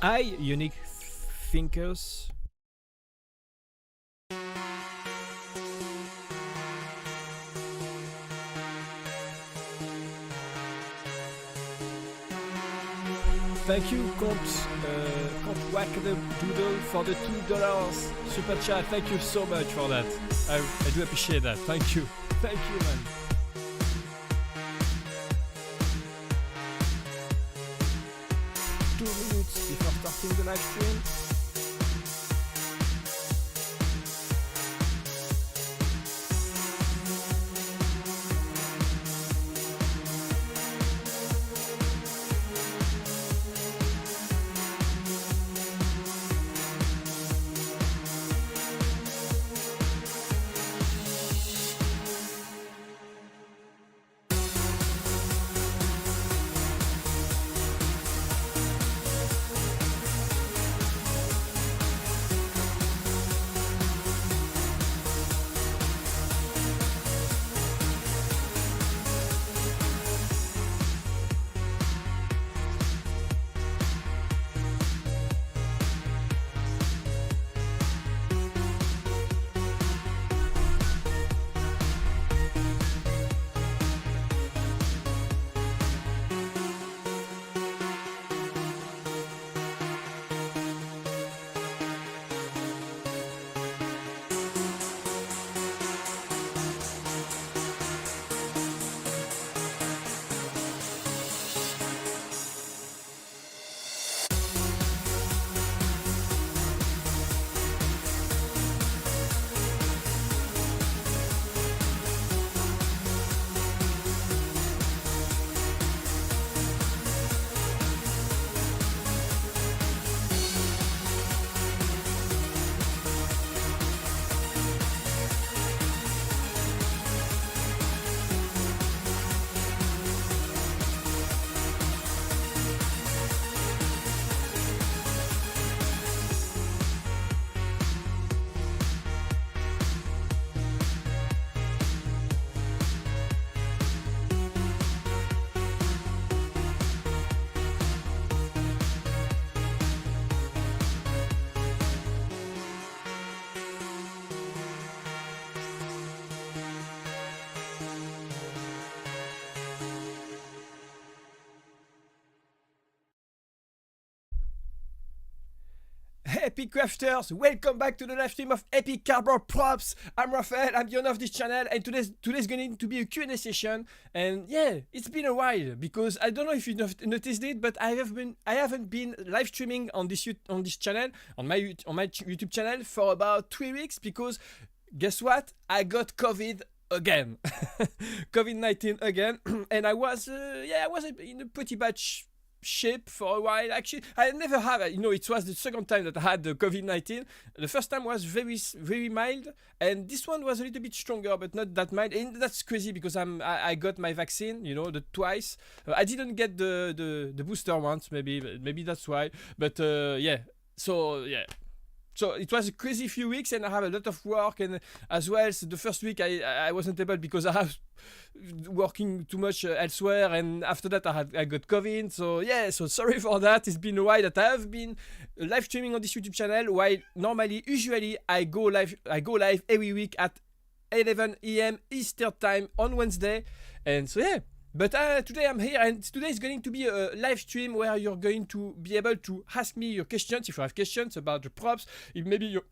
Hi, unique thinkers. Thank you, Count Whack the Doodle, for the $2 super chat. Thank you so much for that. I do appreciate that. Thank you. Thank you, man. Minutes before starting the live stream. Epic Crafters, welcome back to the live stream of Epic Cardboard Props. I'm Raphael, I'm the owner of this channel, and today's going to be a Q&A session. And yeah, it's been a while because I don't know if you noticed it, but I haven't been live streaming on this channel, on my YouTube channel for about 3 weeks because guess what? I got COVID again, COVID-19 again, and I was in a pretty bad shape for a while. Actually, I never have, it was the second time that I had the COVID-19. The first time was very mild, and this one was a little bit stronger, but not that mild. And that's crazy because I got my vaccine, the twice. I didn't get the booster once, maybe that's why. But yeah, so yeah. So it was a crazy few weeks, and I have a lot of work, and as well, so the first week I wasn't able because I have working too much elsewhere, and after that I got COVID. So yeah, so sorry for that. It's been a while that I have been live streaming on this YouTube channel, while usually I go live every week at 11 AM Eastern time on Wednesday, and so yeah. But today I'm here, and today is going to be a live stream where you're going to be able to ask me your questions if you have questions about the props. If maybe you're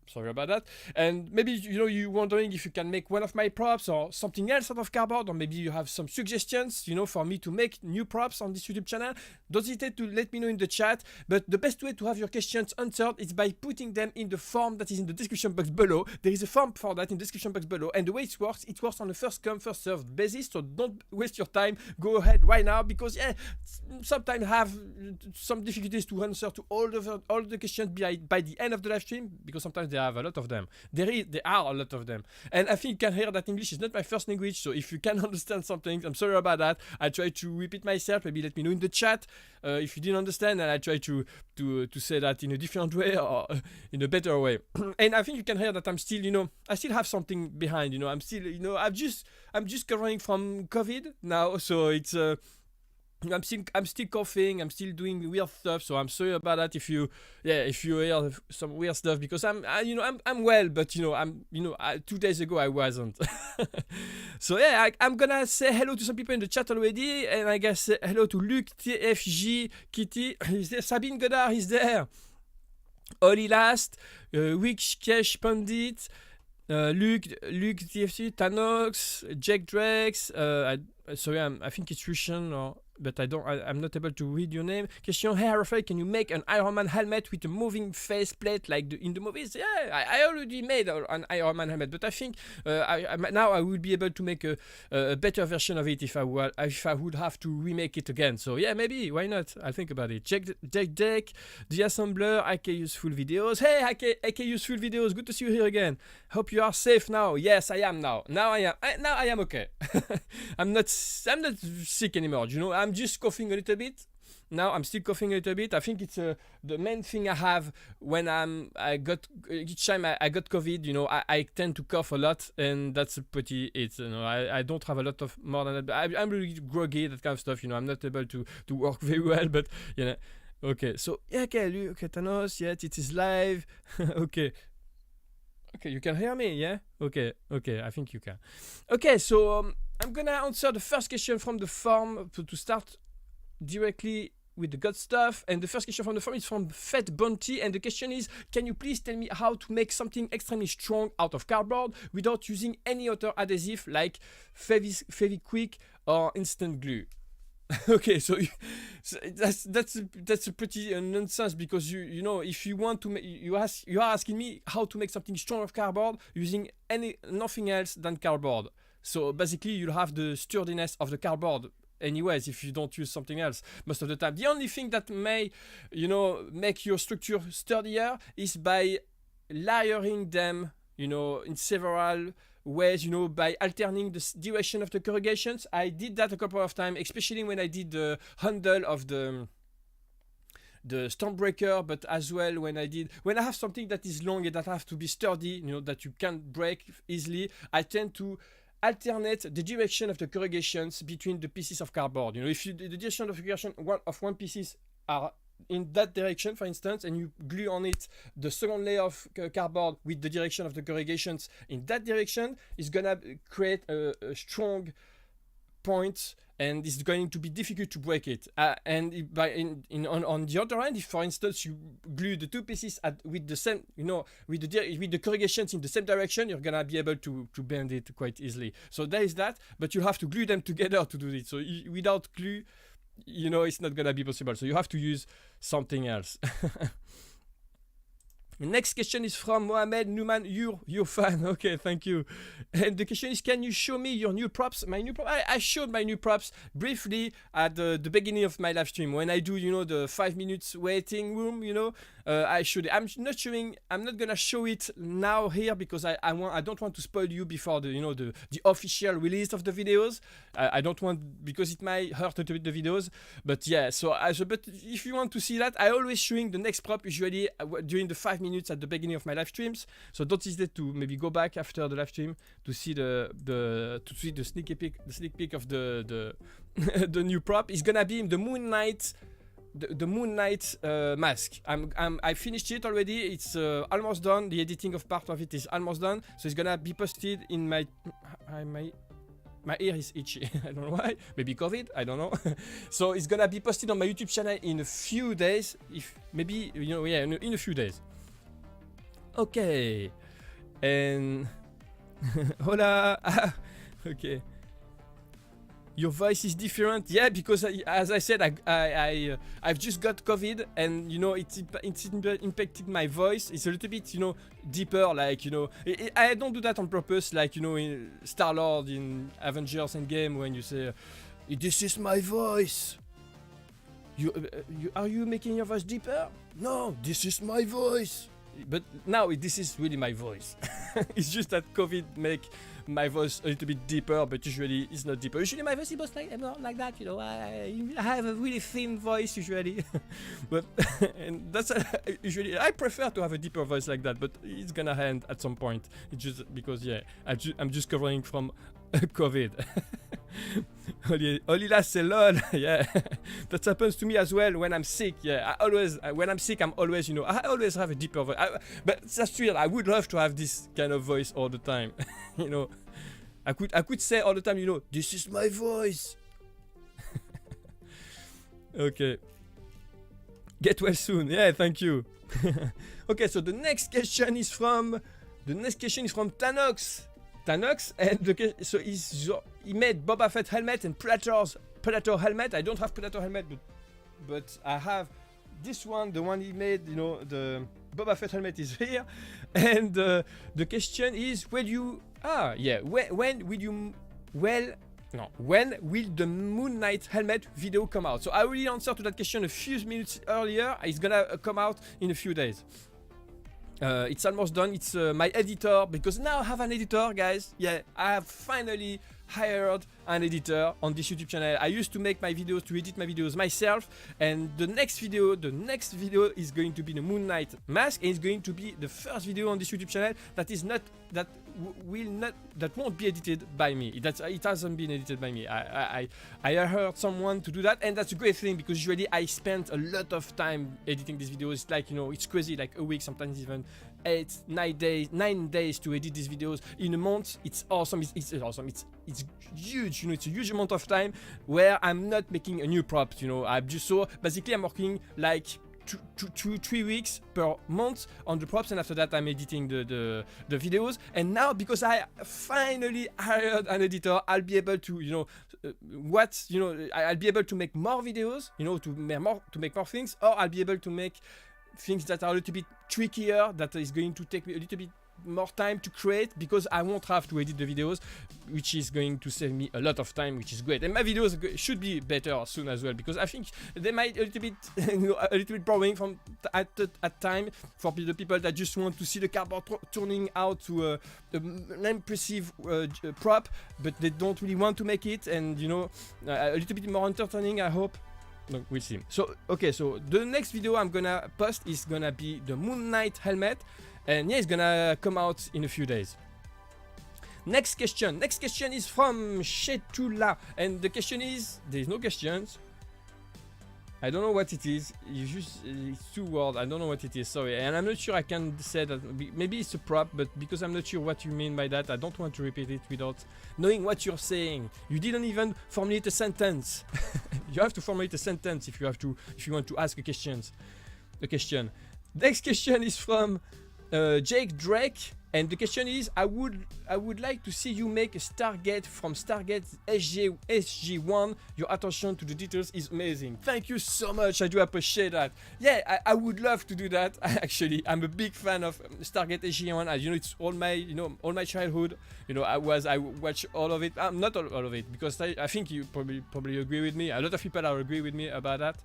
sorry about that, and maybe you're wondering if you can make one of my props or something else out of cardboard, or maybe you have some suggestions for me to make new props on this YouTube channel. Don't hesitate to let me know in the chat. But the best way to have your questions answered is by putting them in the form that is in the description box below. There is a form for that in the description box below, and the way it works on a first come first served basis. So don't waste your time, go ahead right now, because yeah, sometimes have some difficulties to answer to all the questions by the end of the live stream, because sometimes they have a lot of them. There are a lot of them, and I think you can hear that English is not my first language. So if you can understand something, I'm sorry about that. I try to repeat myself. Maybe let me know in the chat if you didn't understand, and I try to say that in a different way or in a better way. And I think you can hear that I'm still, I still have something behind. I'm still, I'm just recovering from COVID now. So it's I'm still coughing. I'm still doing weird stuff. So I'm sorry about that. If you hear some weird stuff, because I'm well, but 2 days ago I wasn't. So yeah, I'm gonna say hello to some people in the chat already, and I guess hello to Luke TFG, Kitty, is there? Sabine Godard is there. Oli Last, Wikkesh Pandit, Luke TFC, Tanox, Jack Drex. Sorry, I think it's Russian, but I'm not able to read your name. Question: Hey Rafael, can you make an Iron Man helmet with a moving face plate like in the movies? Yeah, I already made an Iron Man helmet, but I think now I will be able to make a better version of it if I would have to remake it again. So yeah, maybe, why not? I'll think about it. Check Deck, the Assembler, IK Useful Videos. Hey IK Useful Videos, good to see you here again. Hope you are safe now. Yes, I am now. Now I am okay. I'm not sick anymore. I'm just coughing a little bit. Now I'm still coughing a little bit. I think it's the main thing I have when each time I got COVID. I tend to cough a lot, and that's pretty it. I don't have a lot of more than that. But I'm really groggy, that kind of stuff. I'm not able to work very well, but Okay, so yeah, okay, Thanos, yeah, it is live. Okay, you can hear me, yeah? Okay, I think you can. Okay, so I'm gonna answer the first question from the form to start directly with the good stuff. And the first question from the form is from Fat Bounty, and the question is: can you please tell me how to make something extremely strong out of cardboard without using any other adhesive like Fevikwik or instant glue? Okay, so that's a pretty nonsense, because if you want to you are asking me how to make something strong of cardboard using nothing else than cardboard. So basically you'll have the sturdiness of the cardboard anyways if you don't use something else most of the time. The only thing that may make your structure sturdier is by layering them in several ways, by alternating the direction of the corrugations. I did that a couple of times, especially when I did the handle of the Stormbreaker, but as well when I have something that is long and that have to be sturdy, that you can't break easily, I tend to alternate the direction of the corrugations between the pieces of cardboard. If the direction of corrugation of one pieces are in that direction, for instance, and you glue on it the second layer of cardboard with the direction of the corrugations in that direction, it's gonna create a strong point, and it's going to be difficult to break it. And on the other hand, if for instance you glue the two pieces with the same, with the corrugations in the same direction, you're gonna be able to bend it quite easily. So there is that, but you have to glue them together to do it. So without glue, it's not gonna be possible. So you have to use something else. The next question is from Mohamed Numan, your fan. Okay, thank you. And the question is: can you show me your new props? My new props. I showed my new props briefly at the beginning of my live stream when I do, the 5 minutes waiting room. I showed it. I'm not gonna show it now here because I don't want to spoil you before the official release of the videos. I don't want, because it might hurt a little bit the videos. But yeah, but if you want to see that, I always showing the next prop usually during the 5 minutes at the beginning of my live streams. So don't hesitate to maybe go back after the live stream to see the sneak peek of the the new prop. It's gonna be the Moon Knight. The Moon Knight mask. I finished it already. It's almost done. The editing of part of it is almost done. So it's gonna be posted in my ear is itchy. I don't know why. Maybe COVID. I don't know. So it's gonna be posted on my YouTube channel in a few days. If maybe in a few days. Okay. And hola. Okay. Your voice is different, yeah, because as I said, I've just got COVID, and it's impacted my voice. It's a little bit deeper, like I don't do that on purpose, like in Star-Lord in Avengers Endgame when you say, "This is my voice." Are you making your voice deeper? No, this is my voice. But now this is really my voice. It's just that COVID make my voice a little bit deeper, but usually it's not deeper. Usually my voice is like that, you know. I have a really thin voice usually, but and that's usually I prefer to have a deeper voice like that. But it's gonna end at some point. It's just because I'm just covering from COVID. Olila say lol. Yeah, that happens to me as well when I'm sick. Yeah, when I'm sick, I'm always, you know, I always have a deeper voice. But that's true. I would love to have this kind of voice all the time. You know, I could say all the time, you know, this is my voice. Okay. Get well soon. Yeah, thank you. Okay, so the next question is from Tanox. And so he made Boba Fett helmet and Predator helmet. I don't have Predator helmet, but I have this one, the one he made. You know, the Boba Fett helmet is here, and the question is, when will the Moon Knight helmet video come out? So I already answered to that question a few minutes earlier. It's gonna come out in a few days. It's almost done. It's my editor, because now I have an editor, guys. Yeah, I have finally hired an editor on this YouTube channel. I used to make my videos, to edit my videos myself, and the next video is going to be the Moon Knight mask, and it's going to be the first video on this YouTube channel that won't be edited by me. It hasn't been edited by me. I hired someone to do that, and that's a great thing, because usually I spent a lot of time editing these videos. It's like, you know, it's crazy, like a week, sometimes even 9 days to edit these videos. In a month, it's awesome. It's awesome. It's huge, you know. It's a huge amount of time where I'm not making a new prop, you know. Basically I'm working like 3 weeks per month on the props, and after that I'm editing the videos. And now, because I finally hired an editor, I'll be able to, you know, I'll be able to make more videos, you know, to make more things, or I'll be able to make things that are a little bit trickier, that is going to take me a little bit more time to create, because I won't have to edit the videos, which is going to save me a lot of time, which is great. And my videos should be better soon as well, because I think they might a little bit boring from at time for the people that just want to see the cardboard turning out to an impressive prop, but they don't really want to make it, and, you know, a little bit more entertaining, I hope. No, we'll see. So, okay, so the next video I'm gonna post is gonna be the Moon Knight helmet, and yeah, it's gonna come out in a few days. Next question is from Shetula, and the question is, there's no questions. I don't know what it is. It's 2 words. I don't know what it is. Sorry, and I'm not sure I can say that. Maybe it's a prop, but because I'm not sure what you mean by that, I don't want to repeat it without knowing what you're saying. You didn't even formulate a sentence. You have to formulate a sentence if you want to ask a question. Next question is from Jake Drake, and the question is, I would like to see you make a Stargate from Stargate SG-1. Your attention to the details is amazing. Thank you so much. I do appreciate that. Yeah, I would love to do that. Actually, I'm a big fan of Stargate SG-1. As you know, it's all my childhood. You know, I watch all of it. Not all of it, because I think you probably agree with me. A lot of people are agree with me about that.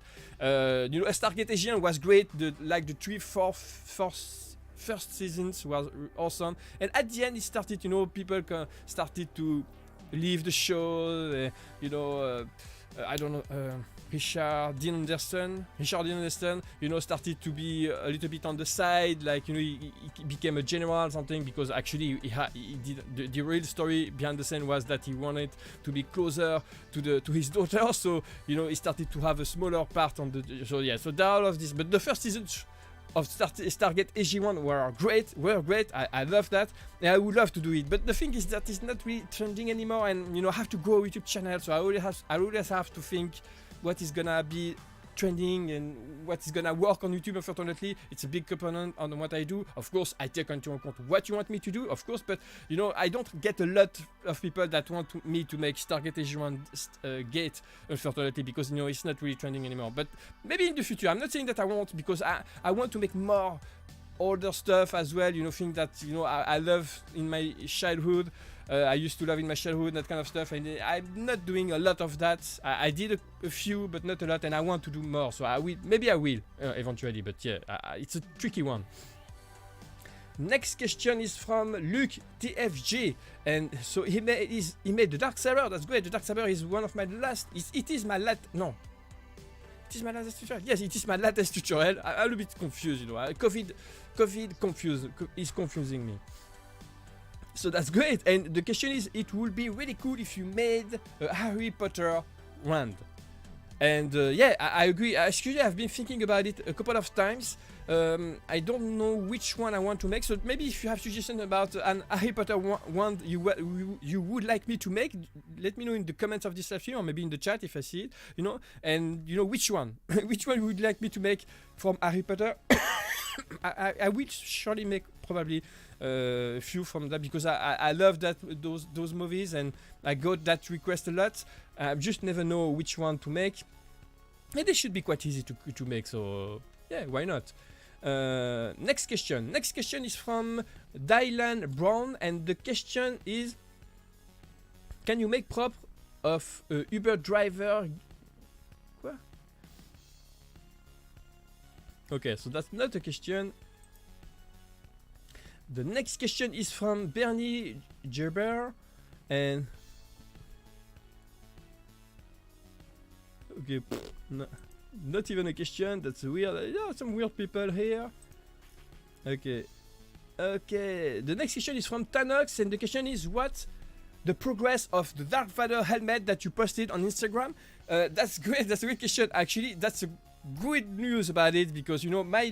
You know, Stargate SG-1 was great. The 3-4 first seasons was awesome, and at the end it started, you know, people started to leave the show. You know, I don't know, Richard Dean Anderson, you know, started to be a little bit on the side, like, you know, he became a general or something, because actually he did the real story behind the scene was that he wanted to be closer to his daughter, so, you know, he started to have a smaller part on the. So yeah, so there are all of this, but the first season of Stargate SG-1 were great. I love that, and I would love to do it. But the thing is that it's not really trending anymore, and, you know, I have to grow a YouTube channel, so I always have to think what is gonna be trending and what is gonna work on YouTube. Unfortunately, it's a big component on what I do. Of course, I take into account what you want me to do, of course, but, you know, I don't get a lot of people that want me to make Stargate SG-1 gate, unfortunately, because, you know, it's not really trending anymore. But maybe in the future. I'm not saying that I won't, because I want to make more older stuff as well, you know, things that, you know, I love in my childhood. I used to love in my childhood, that kind of stuff, and I'm not doing a lot of that. I did a few, but not a lot, and I want to do more, so maybe I will eventually, but yeah, it's a tricky one. Next question is from Luke TFG, and so he made the Dark Saber. That's great. The Dark Saber is one of my last. It is my latest tutorial. Yes, it is my latest tutorial. I'm a bit confused, you know. COVID is confusing me. So that's great. And the question is, it would be really cool if you made a Harry Potter wand. And yeah, I agree. Actually, I've been thinking about it a couple of times. I don't know which one I want to make. So maybe if you have suggestions about an Harry Potter wand you would like me to make, let me know in the comments of this live stream or maybe in the chat if I see it. You know, and you know which one, which one would you like me to make from Harry Potter. I will surely make probably a few from that because I love those movies and I got that request a lot. I just never know which one to make, and they should be quite easy to make. So yeah, why not? Next question is from Dylan Brown, and the question is: can you make prop of a Uber driver? What? Okay, so that's not a question. The next question is from Bernie Gerber, and okay, no, not even a question. That's weird. Yeah, some weird people here. Okay. The next question is from Tanox, and the question is: what's the progress of the Darth Vader helmet that you posted on Instagram? That's great. That's a great question. Actually, that's a good news about it because you know my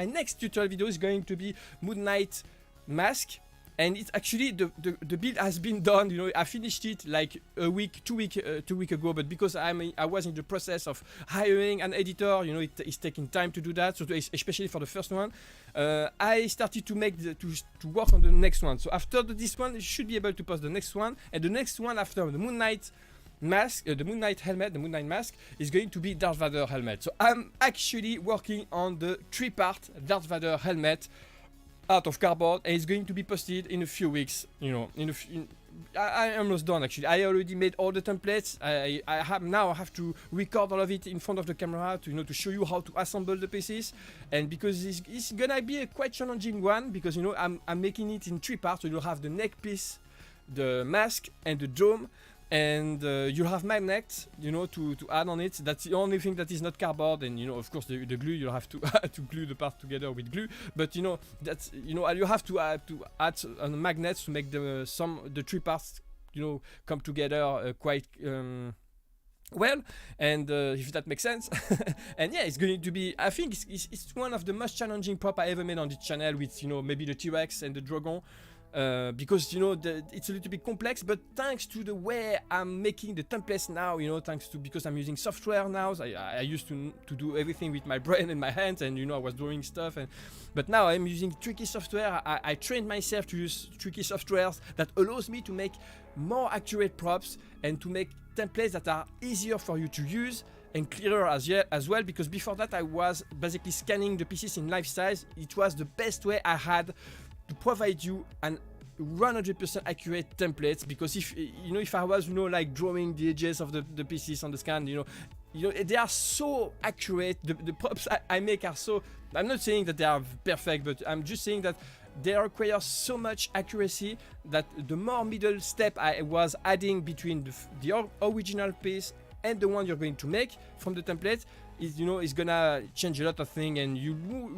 next tutorial video is going to be Moon Knight mask, and it's actually the build has been done. You know, I finished it like two week ago, but because I was in the process of hiring an editor, you know, it's taking time to do that. So especially for the first one, I started to make to work on the next one. So after this one, you should be able to post the next one, and the next one after the Moon Knight mask, the Moon Knight helmet, the Moon Knight mask is going to be Darth Vader helmet. So I'm actually working on the 3-part Darth Vader helmet out of cardboard, and it's going to be posted in a few weeks. You know, I almost done actually. I already made all the templates. I have to record all of it in front of the camera to show you how to assemble the pieces, and because it's gonna be a quite challenging one because you know I'm making it in 3 parts. So you'll have the neck piece, the mask, and the dome. And you'll have magnets, you know, to add on it. That's the only thing that is not cardboard. And you know, of course, the glue you'll have to to glue the part together with glue. But you know, that's you have to add on magnets to make the 3 parts, you know, come together quite well. And if that makes sense. And yeah, it's going to be. I think it's one of the most challenging prop I ever made on this channel, with you know maybe the T-Rex and the Dragon. Because you know it's a little bit complex, but thanks to the way I'm making the templates now, you know, because I'm using software now. I used to do everything with my brain and my hands, and you know I was drawing stuff, but now I'm using tricky software. I trained myself to use tricky softwares that allows me to make more accurate props and to make templates that are easier for you to use and clearer as well, because before that I was basically scanning the pieces in life size. It was the best way I had to provide you an 100% accurate templates, because if I was like drawing the edges of the pieces on the scan, you know they are so accurate. The props I make are so, I'm not saying that they are perfect, but I'm just saying that they require so much accuracy that the more middle step I was adding between the original piece and the one you're going to make from the template is gonna change a lot of things, and you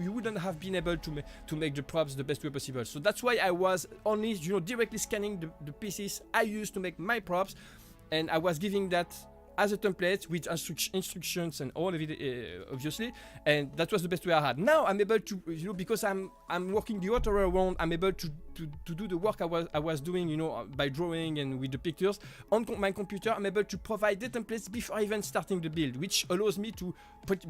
wouldn't have been able to make the props the best way possible. So that's why I was only directly scanning the pieces I used to make my props, and I was giving that as a template with instructions and all of it, obviously, and that was the best way I had. Now I'm able to, because I'm working the other way around, I'm able to do the work I was doing, by drawing and with the pictures on my computer. I'm able to provide the templates before even starting the build, which allows me to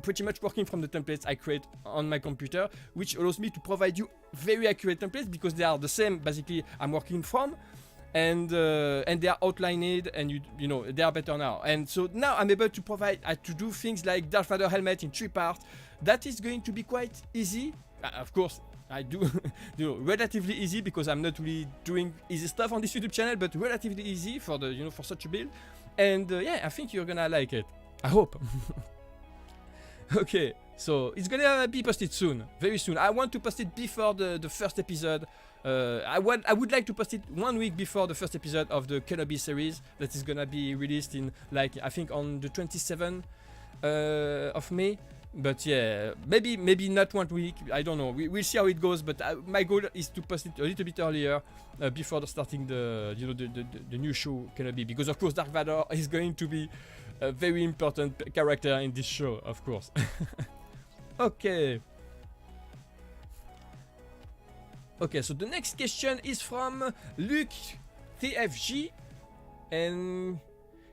pretty much working from the templates I create on my computer, which allows me to provide you very accurate templates because they are the same basically I'm working from. And they are outlined, and they are better now. And so now I'm able to provide to do things like Darth Vader helmet in 3 parts. That is going to be quite easy. Of course, I do relatively easy because I'm not really doing easy stuff on this YouTube channel, but relatively easy for the for such a build. And yeah, I think you're gonna like it. I hope. Okay, So it's gonna be posted soon, very soon. I want to post it before the first episode. I would like to post it 1 week before the first episode of the Kenobi series that is gonna be released in, like, I think on the 27th of May. But yeah, maybe not 1 week. I don't know. We'll see how it goes. But my goal is to post it a little bit earlier before starting the new show Kenobi, because of course Dark Vador is going to be a very important character in this show, of course. Okay. Okay, so the next question is from Luke TFG, and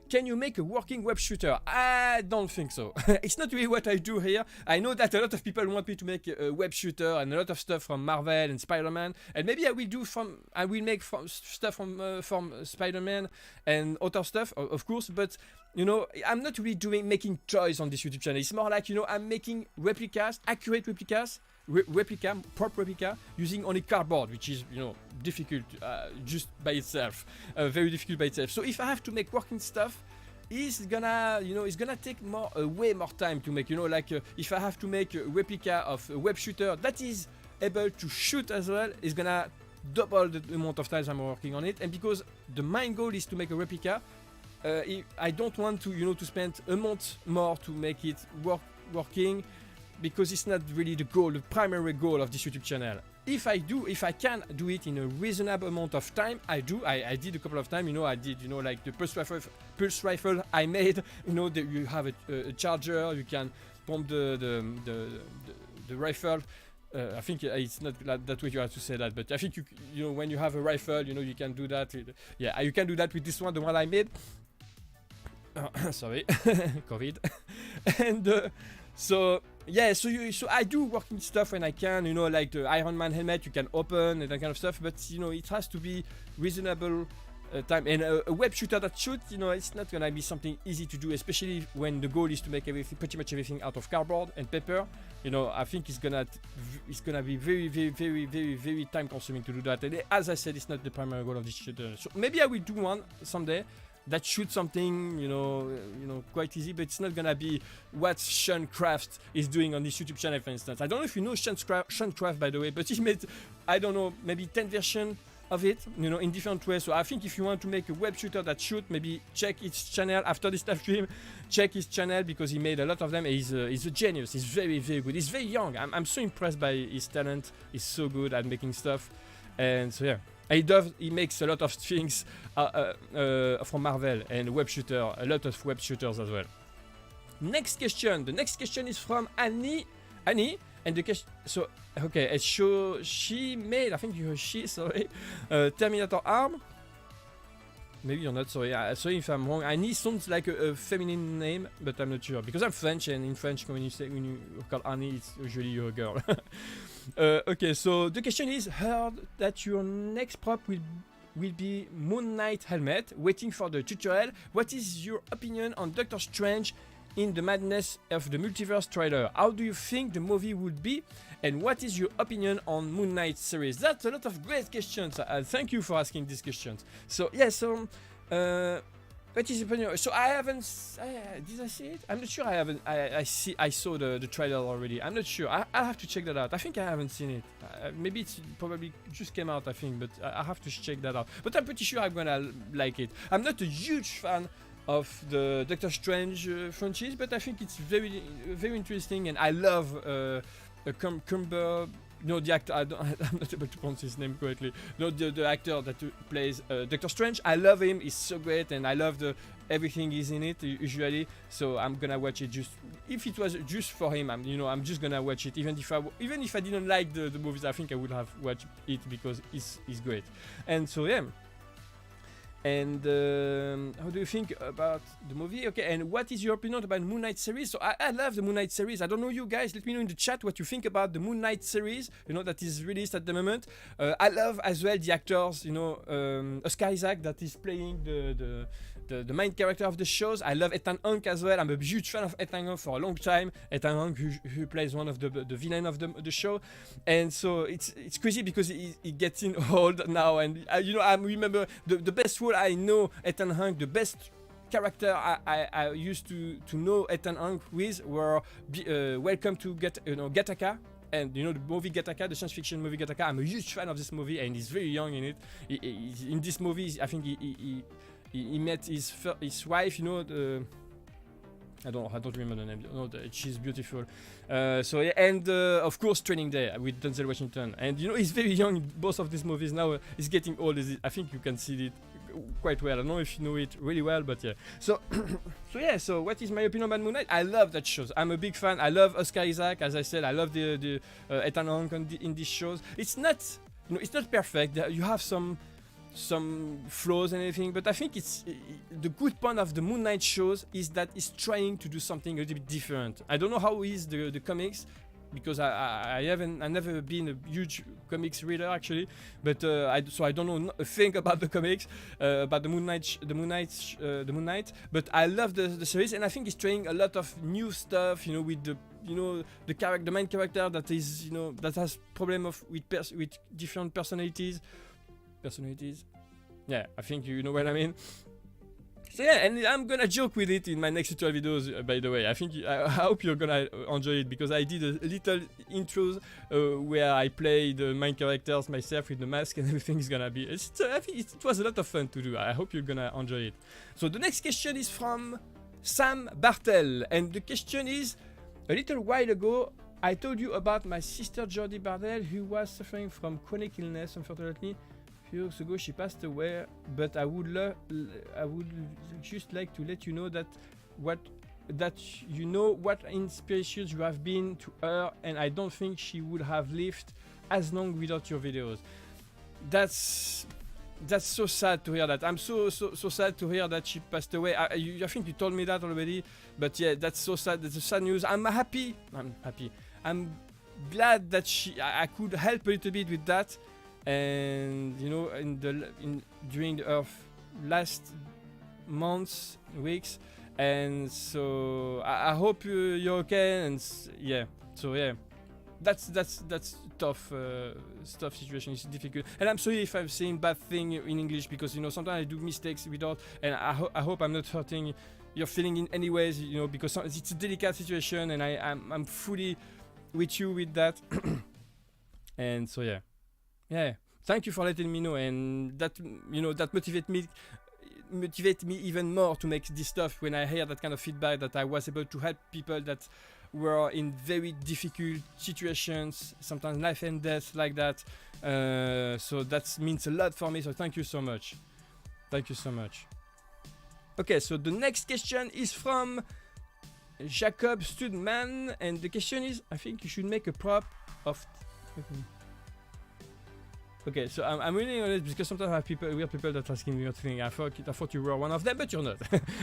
can you make a working web shooter? I don't think so. It's not really what I do here. I know that a lot of people want me to make a web shooter and a lot of stuff from Marvel and Spider-Man, and maybe I will make stuff from Spider-Man and other stuff, of course. But you know, I'm not really making toys on this YouTube channel. It's more like, you know, I'm making replicas, accurate replicas. Prop replica, using only cardboard, which is, you know, difficult just by itself, very difficult by itself. So if I have to make working stuff, it's gonna take way more time to make. You know, like if I have to make a replica of a web shooter that is able to shoot as well, it's gonna double the amount of times I'm working on it. And because the main goal is to make a replica, I don't want to, you know, to spend a month more to make it working. Because it's not really the primary goal of this YouTube channel. If I can do it in a reasonable amount of time, I do. I did a couple of times, you know, like the pulse rifle I made, you know, you have a charger, you can pump the rifle. I think it's not that way you have to say that, but I think you know, when you have a rifle, you know, you can do that. Yeah, you can do that with this one, the one I made. Sorry, COVID. And so yeah, so I do working stuff when I can, you know, like the Iron Man helmet you can open and that kind of stuff, but you know, it has to be reasonable time. And a web shooter that shoots, you know, it's not gonna be something easy to do, especially when the goal is to make pretty much everything out of cardboard and paper. You know, I think it's gonna be very time consuming to do that. And as I said, it's not the primary goal of this shooter. So maybe I will do one someday that shoots something, you know, quite easy, but it's not gonna be what Sean Craft is doing on this YouTube channel, for instance. I don't know if you know Sean Craft, by the way, but he made, I don't know, maybe 10 versions of it, you know, in different ways. So I think if you want to make a web shooter that shoot, maybe check his channel after this live stream. Check his channel because he made a lot of them. He's a genius. He's very good. He's very young. I'm so impressed by his talent. He's so good at making stuff, and so yeah. He makes a lot of things from Marvel and web shooter, a lot of web shooters as well. Next question. The next question is from Annie, and the question. So okay, she made. I think sorry, Terminator arm. Maybe you're not. Sorry, sorry if I'm wrong. Annie sounds like a feminine name, but I'm not sure because I'm French, and in French, when you call Annie, it's usually you're a girl. Okay, so the question is, heard that your next prop will be Moon Knight helmet, waiting for the tutorial. What is your opinion on Doctor Strange in the Madness of the Multiverse trailer? How do you think the movie would be? And what is your opinion on Moon Knight series? That's a lot of great questions. Thank you for asking these questions. So yeah, what is your opinion? So I haven't. Did I see it? I'm not sure. I haven't. I saw the trailer already. I'm not sure. I have to check that out. I think I haven't seen it. Maybe it's probably just came out. I think, but I have to check that out. But I'm pretty sure I'm gonna like it. I'm not a huge fan of the Doctor Strange franchise, but I think it's very interesting, and I love Cumber. No, the actor. I'm not able to pronounce his name correctly. No, the actor that plays Doctor Strange. I love him. He's so great, and I love everything he's in it usually. So I'm gonna watch it just if it was just for him. I'm just gonna watch it. Even if I didn't like the movies, I think I would have watched it because he's great. And so yeah. And how do you think about the movie? Okay, and what is your opinion about Moon Knight series? So I love the Moon Knight series. I don't know you guys. Let me know in the chat what you think about the Moon Knight series. You know, that is released at the moment. I love as well the actors. You know, Oscar Isaac that is playing the main character of the shows. I love Ethan Hawke as well. I'm a huge fan of Ethan Hawke for a long time. Ethan Hawke who plays one of the villain of the show, and so it's crazy because he gets in old now. And I remember the best role I know Ethan Hawke, the best character I used to know Ethan Hawke with were Welcome to Gattaca. And you know the movie Gattaca, the science fiction movie Gattaca. I'm a huge fan of this movie, and he's very young in it. In this movie, I think he met his wife. You know, I don't remember the name. No, she's beautiful. So yeah, and of course Training Day with Denzel Washington. And you know he's very young in both of these movies. Now he's getting old. I think you can see it quite well. I don't know if you know it really well, but yeah. So so what is my opinion about Moon Knight? I love that shows. I'm a big fan. I love Oscar Isaac, as I said. I love the Ethan Hawke in these shows. It's not, you know, it's not perfect. You have some flaws and everything, but I think it's the good point of the Moon Knight shows is that it's trying to do something a little bit different. I don't know how is the comics, because I've never been a huge comics reader actually, but so I don't know a thing about the comics, about the Moon Knight. But I love the series, and I think it's trying a lot of new stuff. You know, with the main character that is, you know, that has problem with different personalities. Yeah, I think you know what I mean. So yeah, and I'm gonna joke with it in my next tutorial videos, by the way. I hope you're gonna enjoy it, because I did a little intros where I play the main characters myself with the mask, and everything is gonna be. I think it was a lot of fun to do. I hope you're gonna enjoy it. So the next question is from Sam Bartel, and the question is: a little while ago, I told you about my sister Jodie Bardell, who was suffering from chronic illness. Unfortunately, a few years ago she passed away, but I would just like to let you know that you know what inspirations you have been to her, and I don't think she would have lived as long without your videos. That's so sad to hear that. I'm so sad to hear that she passed away. I think you told me that already, but yeah, that's so sad. That's a sad news. I'm happy. I'm glad that I could help a little bit with that. And you know, during her last months, weeks, and so I hope you're okay. And yeah, so yeah, that's tough situation. It's difficult, and I'm sorry if I'm saying bad thing in English, because you know sometimes I do mistakes without, and I hope I'm not hurting your feeling in any ways, you know, because it's a delicate situation, and I'm fully with you with that. And so yeah, thank you for letting me know, and that, you know, that motivate me even more to make this stuff when I hear that kind of feedback, that I was able to help people that were in very difficult situations, sometimes life and death like that. So that means a lot for me, so thank you so much. Okay, so the next question is from Jacob Studman, and the question is: I think you should make a prop of... Okay, so I'm reading on it because sometimes I have weird people that are asking me what thing. I thought you were one of them, but you're not.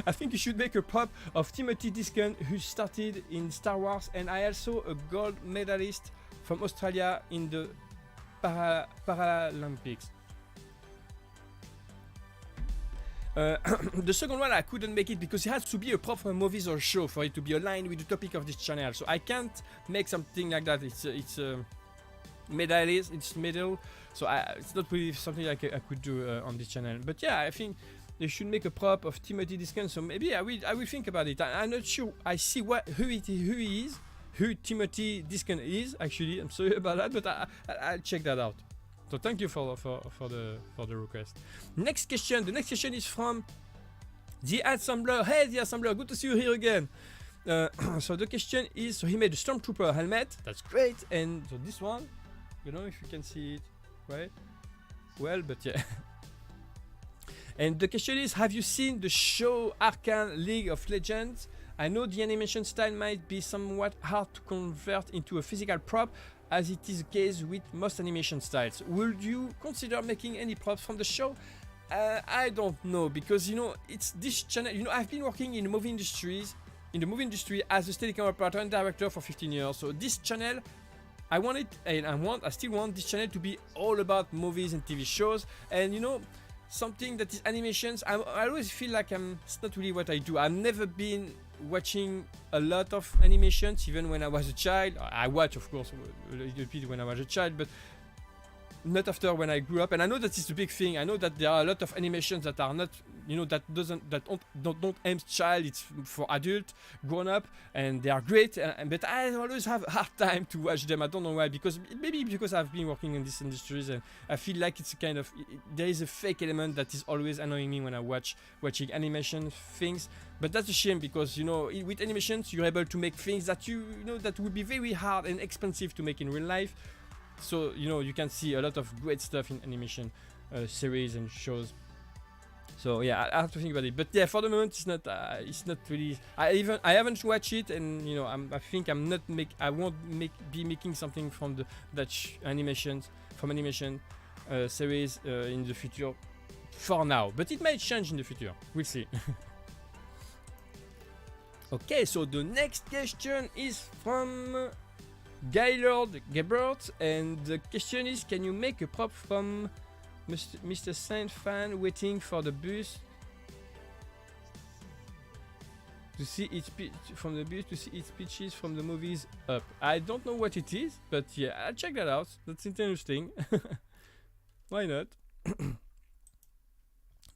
I think you should make a prop of Timothy Diskin, who started in Star Wars, and I also a gold medalist from Australia in the Paralympics. The second one I couldn't make it because it has to be a prop from movies or show for it to be aligned with the topic of this channel. So I can't make something like that. It's medalist, it's medal. So it's not really something I could do on this channel. But yeah, I think they should make a prop of Timothy Diskin. So maybe I will think about it. I'm not sure. I see who Timothy Diskin is. Actually, I'm sorry about that, but I'll check that out. So thank you for the request. Next question. The next question is from the Assembler. Hey, the Assembler. Good to see you here again. So the question is: so he made a Stormtrooper helmet. That's great. And so this one, you know, if you can see it. Right? Well, but yeah. And the question is: have you seen the show Arcane League of Legends? I know the animation style might be somewhat hard to convert into a physical prop, as it is the case with most animation styles. Would you consider making any props from the show? I don't know, because you know, it's this channel. You know, I've been working in the movie industry as a Steadicam operator and director for 15 years. So this channel, I still want this channel to be all about movies and TV shows, and you know, something that is animations. I always feel like it's not really what I do. I've never been watching a lot of animations, even when I was a child. I watch, of course, a little bit when I was a child, but not after when I grew up, and I know that it's a big thing. I know that there are a lot of animations that are not, you know, that don't aim child. It's for adult, grown up, and they are great. But I always have a hard time to watch them. I don't know why, because maybe because I've been working in this industries, and I feel like it's a kind of, there is a fake element that is always annoying me when I watching animation things. But that's a shame, because you know, with animations you're able to make things that you know that would be very hard and expensive to make in real life. So you know, you can see a lot of great stuff in animation series and shows. So yeah, I have to think about it. But yeah, for the moment it's not really. I haven't watched it, and you know, I think I won't be making something from the Dutch animation series in the future for now. But it might change in the future. We'll see. Okay, so the next question is from Gaylord Gebert, and the question is: can you make a prop from Mr. Saint fan waiting for the bus to see its from the bus to see its pitches from the movies up? I don't know what it is, but yeah, I'll check that out. That's interesting. Why not?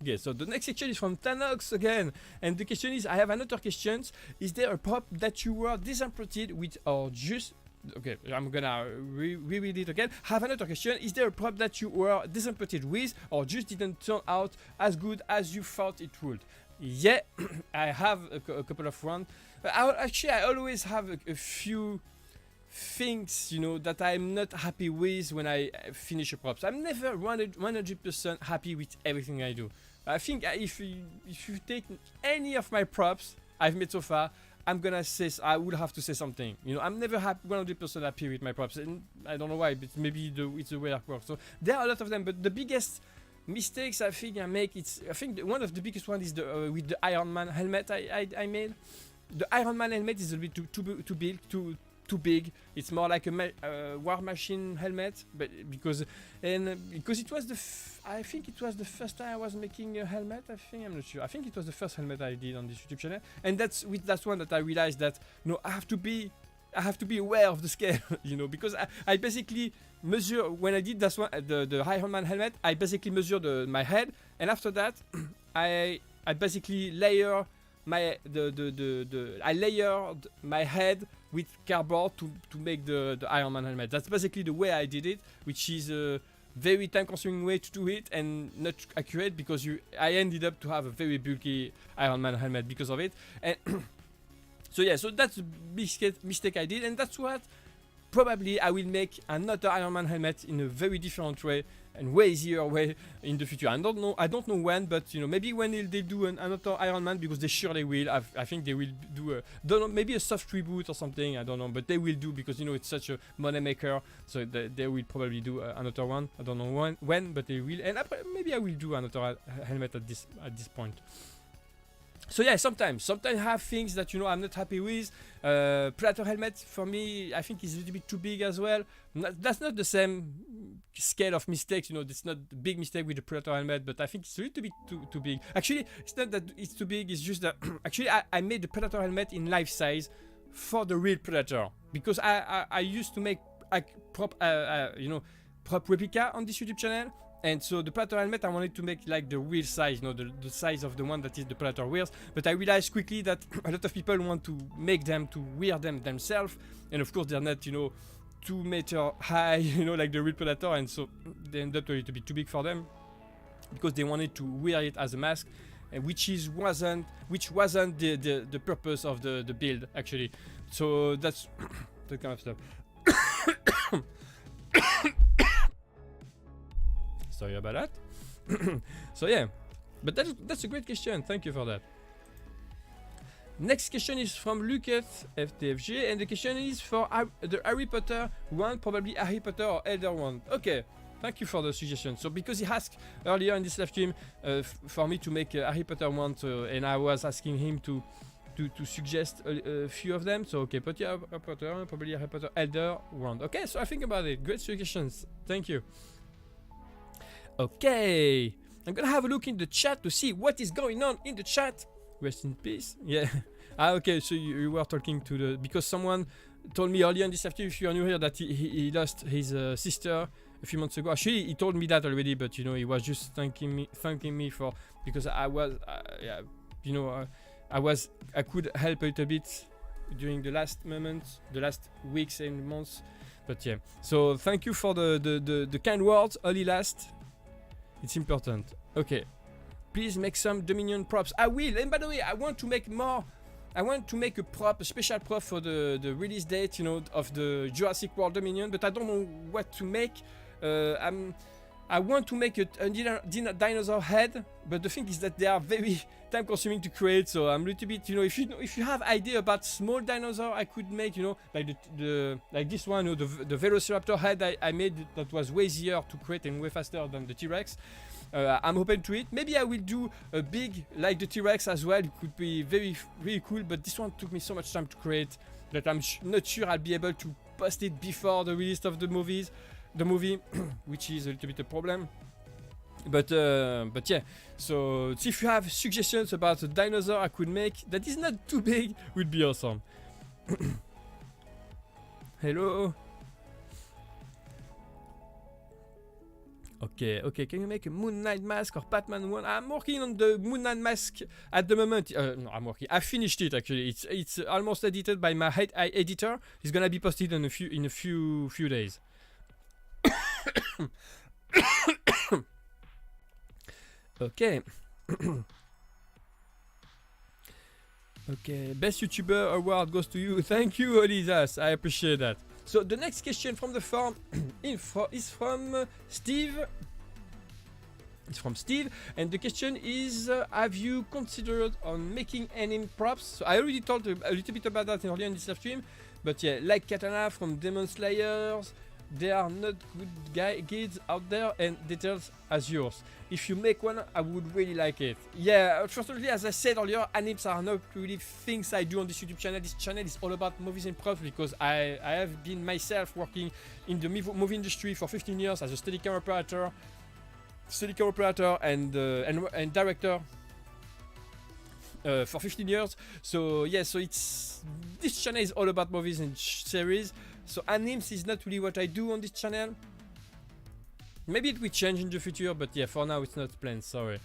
Okay, so the next question is from Tanox again, and the question is: I have another question. Is there a prop that you were disappointed with, or just... Okay, I'm gonna reread it again. Have another question. Is there a prop that you were disappointed with, or just didn't turn out as good as you thought it would? Yeah, I have a couple of ones. I always have a few things, you know, that I'm not happy with when I finish a props. I'm never 100% happy with everything I do. I think if you take any of my props I've made so far, I'm gonna say, I would have to say something. You know, I'm never 100% happy with my props, and I don't know why, but maybe it's the way I work. So there are a lot of them, but the biggest mistakes I think I make, one of the biggest ones is with the Iron Man helmet I made. The Iron Man helmet is a bit too big. It's more like a War Machine helmet, but because it was I think it was the first time I was making a helmet. I'm not sure. I think it was the first helmet I did on this YouTube channel, and that's with that one that I realized that, you know, I have to be aware of the scale, you know, because I basically measure when I did that one, the Iron Man helmet. I basically measured my head, and after that, I basically layered my head with cardboard to make the Iron Man helmet. That's basically the way I did it, which is a very time-consuming way to do it and not accurate, because I ended up to have a very bulky Iron Man helmet because of it. And so yeah, so that's a big mistake I did, and that's what probably I will make another Iron Man helmet in a very different way and way easier way in the future. I don't know when, but you know, maybe when they do another Iron Man, because they surely will. I think they will do maybe a soft reboot or something. I don't know, but they will do, because you know, it's such a money maker. So they will probably do another one. I don't know when, but they will. And maybe I will do another helmet at this point. So yeah, sometimes I have things that, you know, I'm not happy with. Predator helmet for me, I think is a little bit too big as well. That's not the same scale of mistakes, you know. It's not a big mistake with the Predator helmet, but I think it's a little bit too big. Actually, it's not that it's too big. It's just that actually I made the Predator helmet in life size for the real Predator, because I used to make prop replica on this YouTube channel. And so the Predator helmet, I wanted to make like the real size, you know, the size of the one that is the Predator wears. But I realized quickly that a lot of people want to make them, to wear them themselves. And of course, they're not, you know, 2 meters high, you know, like the real Predator. And so they end up a little bit too big for them, because they wanted to wear it as a mask, which wasn't the purpose of the build, actually. So that's the kind of stuff. Sorry about that. So yeah, but that's a great question. Thank you for that. Next question is from Lucas FTFG, and the question is for the Harry Potter one, probably Harry Potter or Elder one. Okay, thank you for the suggestion. So because he asked earlier in this live stream for me to make a Harry Potter one, and I was asking him to suggest a few of them. So okay, but yeah, Harry Potter, probably Harry Potter Elder one. Okay, so I think about it. Great suggestions. Thank you. Okay, I'm gonna have a look in the chat to see what is going on in the chat. Rest in peace. Yeah. Okay, so you were talking to because someone told me earlier in this afternoon, if you are new here, that he lost his sister a few months ago. Actually, he told me that already, but you know, he was just thanking me for, because I was, yeah, you know, I could help a little bit during the last moments, the last weeks and months. But yeah, so thank you for the kind words, only last. It's important. Okay, please make some Dominion props. I will. And by the way, I want to make more. I want to make a special prop for the release date, you know, of the Jurassic World Dominion. But I don't know what to make. I want to make a dinosaur head, but the thing is that they are very time consuming to create, so I'm a little bit, you know, if you have idea about small dinosaur I could make, you know, like like this one, you know, the Velociraptor head I made that was way easier to create and way faster than the T-Rex. I'm open to it. Maybe I will do a big like the T-Rex as well. It could be really cool, but this one took me so much time to create that I'm not sure I'll be able to post it before the release of the movie, which is a little bit a problem. But yeah, so if you have suggestions about a dinosaur I could make that is not too big, would be awesome. Hello. Okay, can you make a Moon Knight mask or Batman one? I'm working on the Moon Knight mask at the moment. No, I'm working. I finished it actually. It's almost edited by my head editor. It's gonna be posted in a few days. Okay. Okay, best YouTuber award goes to you. Thank you, Olizas. I appreciate that. So the next question from the form is from Steve. It's from Steve, and the question is: have you considered on making anime props? So I already told a little bit about that earlier in this live stream, but yeah, like Katana from Demon Slayers. There are not good guides out there and details as yours. If you make one, I would really like it. Yeah, unfortunately, as I said earlier, animes are not really things I do on this YouTube channel. This channel is all about movies and props because I have been myself working in the movie industry for 15 years as a steady camera operator and director for 15 years. So yeah, so this channel is all about movies and series. So animes is not really what I do on this channel. Maybe it will change in the future, but yeah, for now it's not planned, sorry.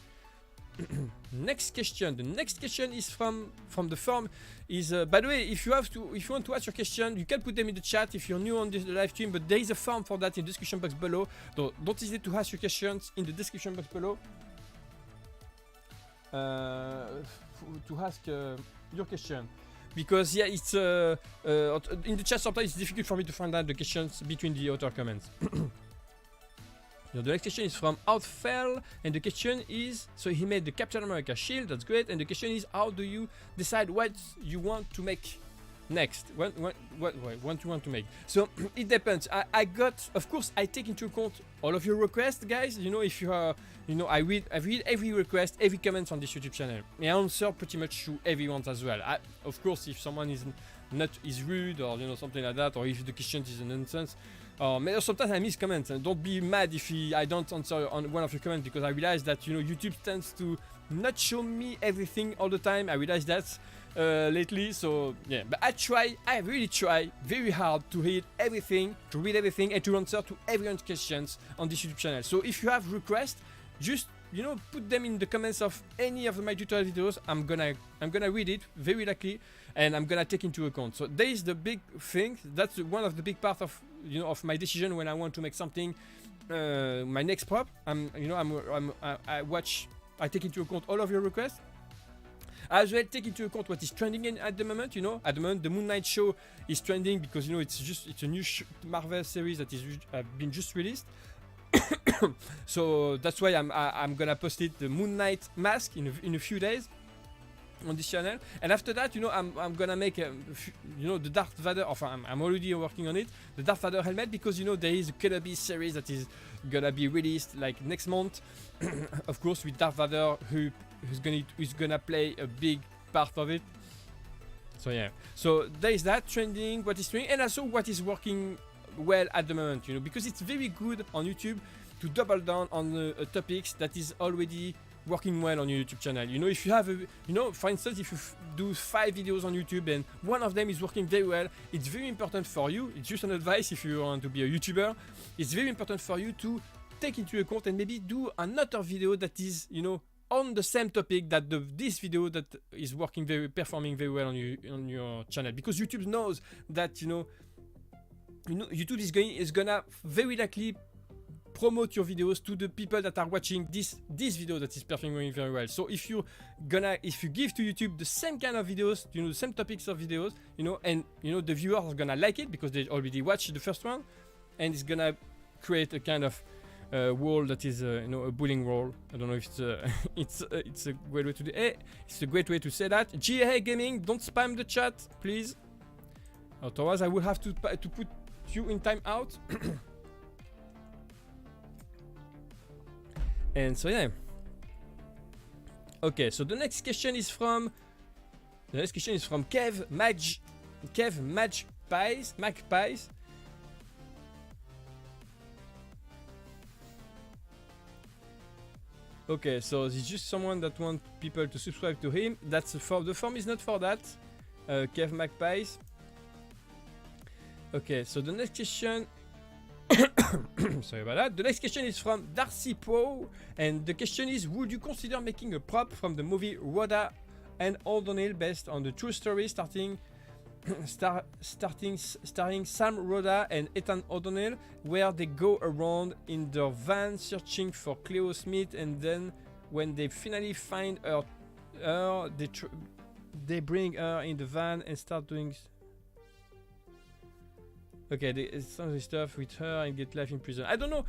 Next question. The next question is from the form. Is by the way, if you want to ask your question, you can put them in the chat if you're new on this live stream, but there is a form for that in the description box below. So don't hesitate to ask your questions in the description box below. To ask your question. Because yeah, it's in the chat sometimes it's difficult for me to find out the questions between the author comments. The next question is from Outfell, and the question is: so he made the Captain America shield, that's great. And the question is: how do you decide what you want to make next? What you want to make? So it depends. I got, of course, I take into account all of your requests, guys. You know, if you are, you know, I read every request, every comment on this YouTube channel. I answer pretty much to everyone as well. Of course, if someone is rude or you know something like that, or if the question is a nonsense, sometimes I miss comments. And don't be mad if I don't answer on one of your comments, because I realize that, you know, YouTube tends to not show me everything all the time. I realize that lately, so yeah, but I really try very hard to read everything, and to answer to everyone's questions on this YouTube channel. So if you have requests, just, you know, put them in the comments of any of my tutorial videos. I'm gonna read it very likely, and I'm gonna take into account. So there is the big thing. That's one of the big part of, you know, of my decision when I want to make something. My next prop, I take into account all of your requests. As well, take into account what is trending at the moment. You know, at the moment the Moon Knight show is trending because, you know, it's a new Marvel series that is been just released. So that's why I'm gonna post it, the Moon Knight mask, in a few days on this channel. And after that, you know, I'm gonna make you know, the Darth Vader. I'm already working on it, the Darth Vader helmet, because, you know, there is a Kenobi series that is gonna be released like next month. Of course, with Darth Vader, who's gonna play a big part of it. So yeah, so there is that trending, what is trending, and also what is working well at the moment, you know, because it's very good on YouTube to double down on topics that is already working well on your YouTube channel. You know, if you have a, you know, for instance, if you do 5 videos on YouTube and one of them is working very well, it's very important for you. It's just an advice if you want to be a YouTuber. It's very important for you to take into account and maybe do another video that is, you know, on the same topic that this video that is performing very well on your channel, because YouTube knows that you know YouTube is gonna very likely promote your videos to the people that are watching this video that is performing very well. So if you give to YouTube the same kind of videos, you know, the same topics of videos, you know, and you know the viewers are gonna like it because they already watched the first one, and it's gonna create a kind of wall that is you know, a bullying wall. I don't know if it's it's a great way to do it. It's a great way to say that. GA Gaming, don't spam the chat, please. Otherwise, I will have to put you in timeout. And so yeah. Okay, so the next question is from Kev Magpies. Okay, so it's just someone that wants people to subscribe to him. That's the form is not for that. Kev Magpies. Okay, so the next question. Sorry about that. The next question is from Darcy Pro, and the question is: would you consider making a prop from the movie Rhoda and O'Donnell based on the true story starring Sam Rhoda and Ethan O'Donnell, where they go around in their van searching for Cleo Smith, and then when they finally find her they bring her in the van and start doing some of the stuff with her and get life in prison. I don't know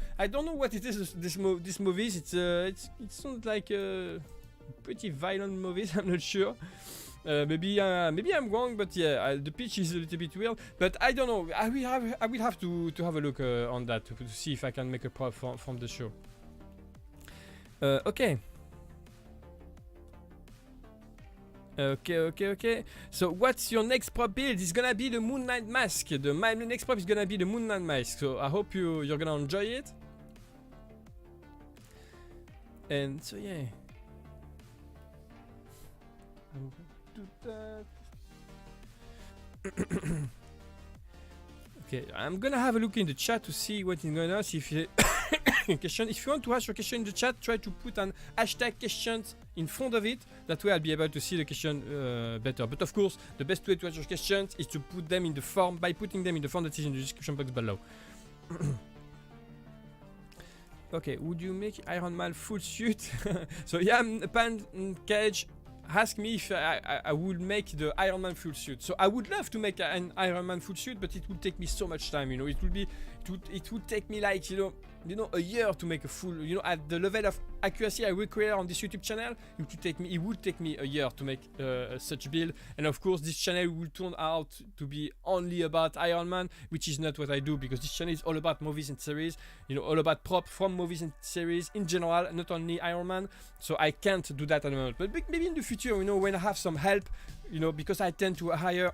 what it is. This movies. It sounds like pretty violent movies. I'm not sure. Maybe I'm wrong, but yeah, the pitch is a little bit weird. But I don't know. I will have to have a look on that to see if I can make a prop from the show. Okay. Okay. So what's your next prop build? It's gonna be the Moon Knight mask. My next prop is gonna be the Moon Knight mask. So I hope you're gonna enjoy it. And so yeah. Okay, I'm gonna have a look in the chat to see what is going on. See if you question. If you want to ask your question in the chat, try to put an hashtag questions in front of it. That way I'll be able to see the question better. But of course, the best way to ask your questions is to put them in the form by putting them in the form that is in the description box below. Okay, would you make Iron Man full suit? So yeah, Pan Cage asked me if I would make the Iron Man full suit. So I would love to make an Iron Man full suit, but it would take me so much time. You know, it would take me like you know a year to make a full. You know, at the level of accuracy I require on this YouTube channel, it would take me a year to make such build. And of course, this channel will turn out to be only about Iron Man, which is not what I do, because this channel is all about movies and series. You know, all about prop from movies and series in general, not only Iron Man. So I can't do that at the moment. But maybe in the future, you know, when I have some help, you know, because I tend to hire,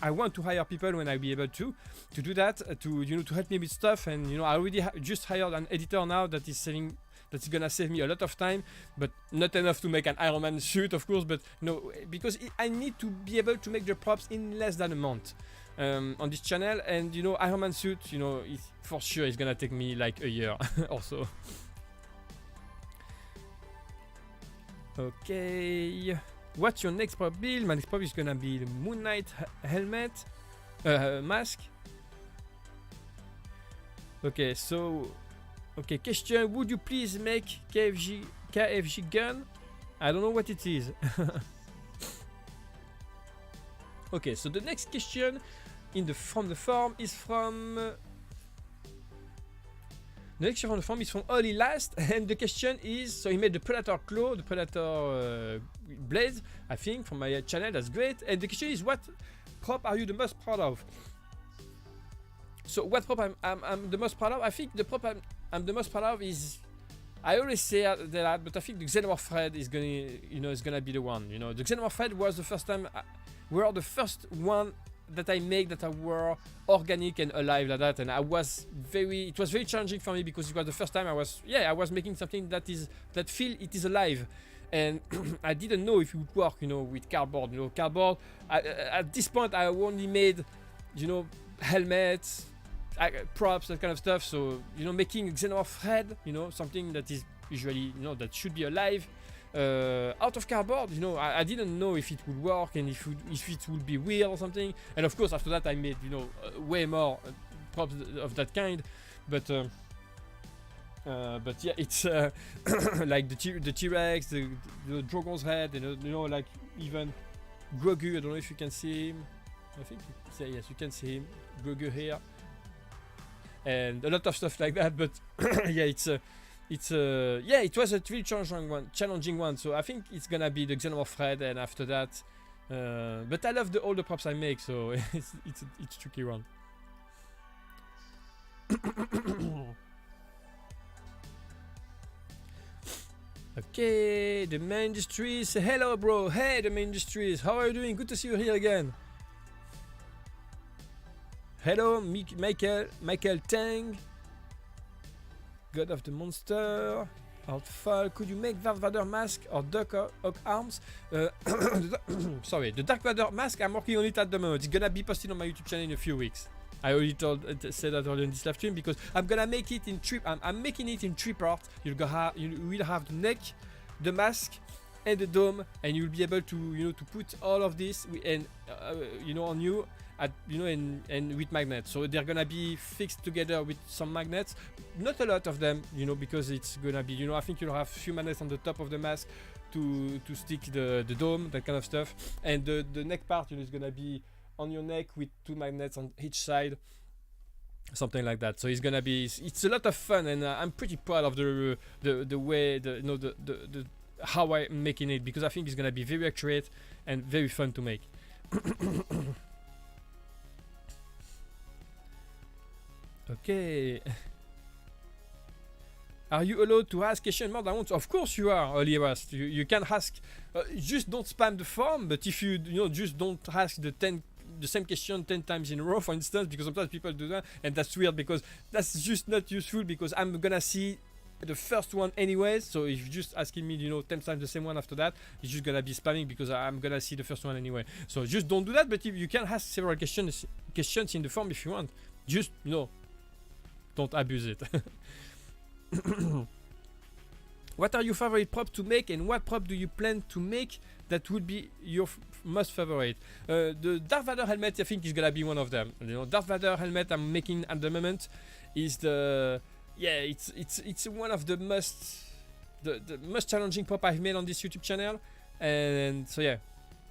I want to hire people when I be able to do that, to help me with stuff. And you know, I already just hired an editor now that is gonna save me a lot of time, but not enough to make an Iron Man suit, of course. But no, because I need to be able to make the props in less than a month on this channel, and you know, Iron Man suit, you know, for sure it's gonna take me like a year or so. Okay, what's your next prop build? My next prop is gonna be the Moon Knight helmet, mask. Okay, so question: would you please make KFG gun? I don't know what it is. Okay, so the next question from the form is from Oli Last, and the question is, so he made the Predator claw, the Predator blade, I think, from my channel. That's great. And the question is, what prop are you the most proud of? So what prop I'm the most proud of? I think the prop I'm the most proud of is, I always say that, but I think the Xenomorph Fred is gonna be the one. You know, the Xenomorph Fred was the first time, we are the first one that I make that were organic and alive like that, and it was very challenging for me because it was the first time I was making something that is alive, and I didn't know if it would work, you know, with cardboard. You know, cardboard at this point I only made, you know, helmets, props, that kind of stuff. So, you know, making a xenomorph head, you know, something that is usually, you know, that should be alive, out of cardboard, you know, I didn't know if it would work and if it would be weird or something. And of course, after that, I made, you know, way more props of that kind. But yeah, it's like the T-Rex, the Drogon's head, and you know, like even Grogu. I don't know if you can see him. I think yes, you can see him. Grogu here, and a lot of stuff like that. But yeah, it was a really challenging one. So I think it's gonna be the Xenomorph head, and after that, but I love all the props I make, so it's a tricky one. Okay, the main industries. Hello, bro. Hey, the main industries. How are you doing? Good to see you here again. Hello, Michael Tang. God of the Monster. Outfall. Could you make Darth Vader mask or Duck Oak arms? Sorry, the Darth Vader mask, I'm working on it at the moment. It's gonna be posted on my YouTube channel in a few weeks. I already said that earlier in this live stream because I'm gonna make it in I'm making it in 3 parts. You will have the neck, the mask, and the dome, and you'll be able to, you know, to put all of this and you know, on you at, you know, and with magnets. So they're gonna be fixed together with some magnets, not a lot of them, you know, because it's gonna be, you know, I think you'll have a few magnets on the top of the mask to stick the dome, that kind of stuff, and the neck part, you know, is gonna be on your neck with 2 magnets on each side, something like that. So it's gonna be, it's a lot of fun, and I'm pretty proud of the way, you know, the how I'm making it, because I think it's gonna be very accurate and very fun to make. Okay. Are you allowed to ask question more than once? Of course you are, Olivas. You can ask. Just don't spam the form. But if you know, just don't ask the same question 10 times in a row, for instance, because sometimes people do that, and that's weird because that's just not useful, because I'm gonna see the first one anyways. So if you're just asking me, you know, 10 times the same one after that, it's just gonna be spamming because I'm gonna see the first one anyway. So just don't do that. But if you can ask several questions in the form if you want. Just, you know, don't abuse it. What are your favorite props to make, and what prop do you plan to make that would be your most favorite? The Darth Vader helmet, I think, is gonna be one of them. You know, Darth Vader helmet I'm making at the moment is it's one of the most challenging prop I've made on this YouTube channel, and so yeah,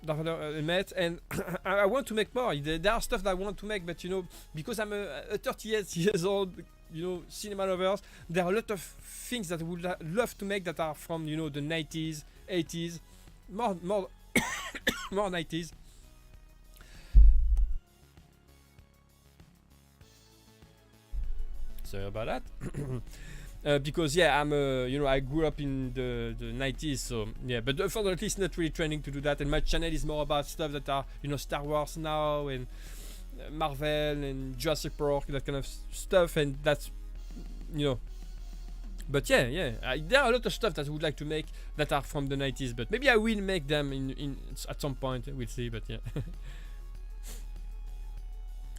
Darth Vader helmet, and I want to make more. There are stuff that I want to make, but you know, because I'm a 38 years old, you know, cinema lovers, there are a lot of things that I would love to make that are from, you know, the 90s, 80s, more more 90s. Sorry about that. Because yeah, I'm you know, I grew up in the 90s, so yeah, but unfortunately it's not really trending to do that, and my channel is more about stuff that are, you know, Star Wars now, and Marvel and Jurassic Park, that kind of stuff, and that's, you know, but yeah, there are a lot of stuff that I would like to make that are from the 90s, but maybe I will make them in at some point, we'll see, but yeah.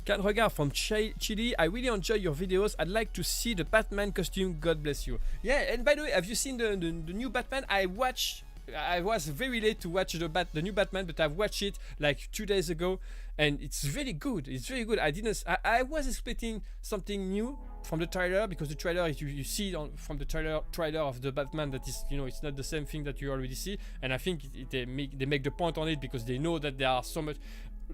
Can Regard from Chile, I really enjoy your videos. I'd like to see the Batman costume. God bless you. Yeah, and by the way, have you seen the new Batman? I was very late to watch the new Batman, but I've watched it like 2 days ago, and it's really good. It's very good. I was expecting something new from the trailer, because the trailer, you see from the trailer of the Batman that is, you know, it's not the same thing that you already see, and I think they make the point on it, because they know that there are so much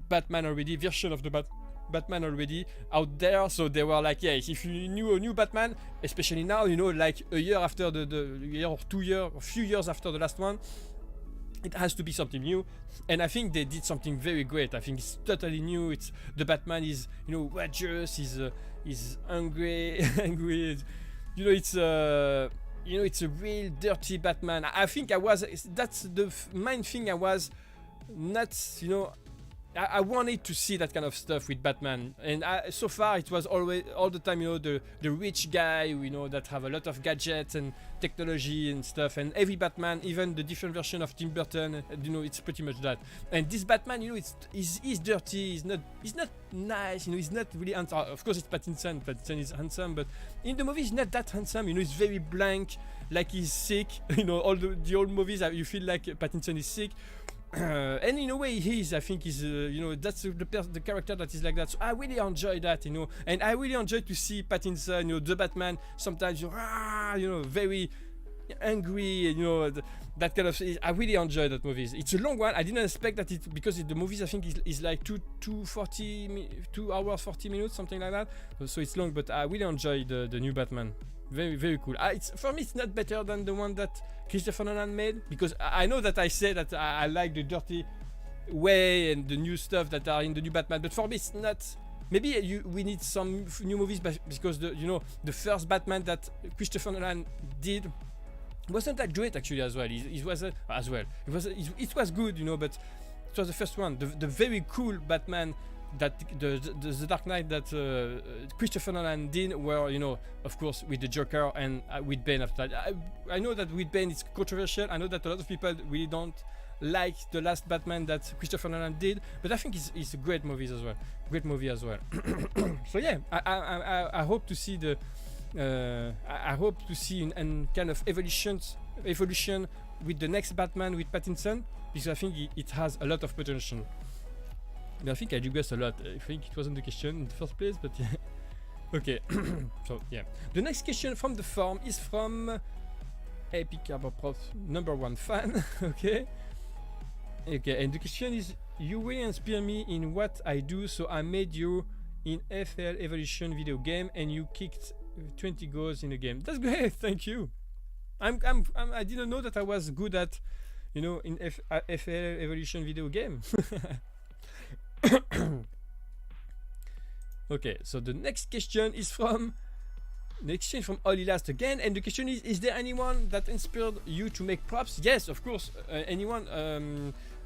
Batman already, version of the Batman already out there, so they were like, yeah, if you knew a new Batman, especially now, you know, like a year after the year or 2 years, a few years after the last one, it has to be something new, and I think they did something very great. I think it's totally new. It's the Batman is, you know, righteous, he's angry, you know, it's a real dirty Batman. I think that's the main thing I was not, you know, I wanted to see that kind of stuff with Batman, and so far it was always all the time, you know, the rich guy, you know, that have a lot of gadgets and technology and stuff, and every Batman, even the different version of Tim Burton, you know, it's pretty much that. And this Batman, you know, he's dirty, he's not nice, you know, he's not really handsome. Of course, it's Pattinson. Pattinson is handsome, but in the movie, he's not that handsome. You know, he's very blank, like he's sick. You know, all the old movies, you feel like Pattinson is sick. And in a way he is, I think he's you know, that's the character that is like that, so I really enjoy that, you know, and I really enjoy to see Pattinson, you know, the Batman, sometimes you know, very angry, you know, that kind of. I really enjoy that movie. It's a long one. I didn't expect that it, because the movies I think is like 2 hours 40 minutes, something like that, so it's long, but I really enjoy the new Batman. Very, very cool. For me, it's not better than the one that Christopher Nolan made, because I know that I say that I like the dirty way and the new stuff that are in the new Batman, but for me, it's not. Maybe we need some new movies, because the first Batman that Christopher Nolan did wasn't that great actually as well. It was good, you know, but it was the first one. The very cool Batman that the Dark Knight that Christopher Nolan did were, you know, of course with the Joker and with Bane after that. I know that with Bane it's controversial. I know that a lot of people really don't like the last Batman that Christopher Nolan did, but I think it's a great movie as well. So yeah, I hope to see I hope to see an kind of evolution with the next Batman with Pattinson, because I think it has a lot of potential. I think I digress a lot. I think it wasn't the question in the first place, but yeah. Okay. So yeah. The next question from the forum is from Epic Carbon Props #1 fan. Okay. Okay, and the question is: you will inspire me in what I do, so I made you in FL Evolution video game, and you kicked 20 goals in a game. That's great. Thank you. I didn't know that I was good at, you know, in FL Evolution video game. Okay, so the next question is from Oli Last again, and the question is there anyone that inspired you to make props? Yes, of course, anyone.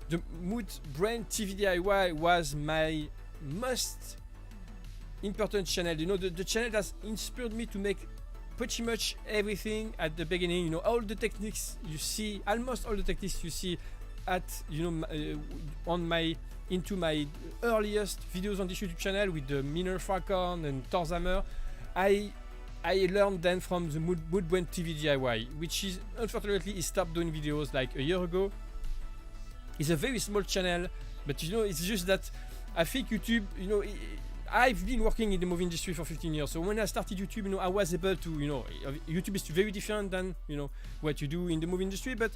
The Mood Brain TV DIY was my most important channel, you know, the channel that inspired me to make pretty much everything at the beginning, you know, all the techniques you see, almost all the techniques you see at, you know, into my earliest videos on this YouTube channel with the Miner Falcon and Thor's Hammer. I learned then from the Mood Brain TV DIY, which is unfortunately he stopped doing videos like a year ago. It's a very small channel, but you know, it's just that I think YouTube, you know, I've been working in the movie industry for 15 years, so when I started YouTube, you know, I was able to, you know, YouTube is very different than, you know, what you do in the movie industry, but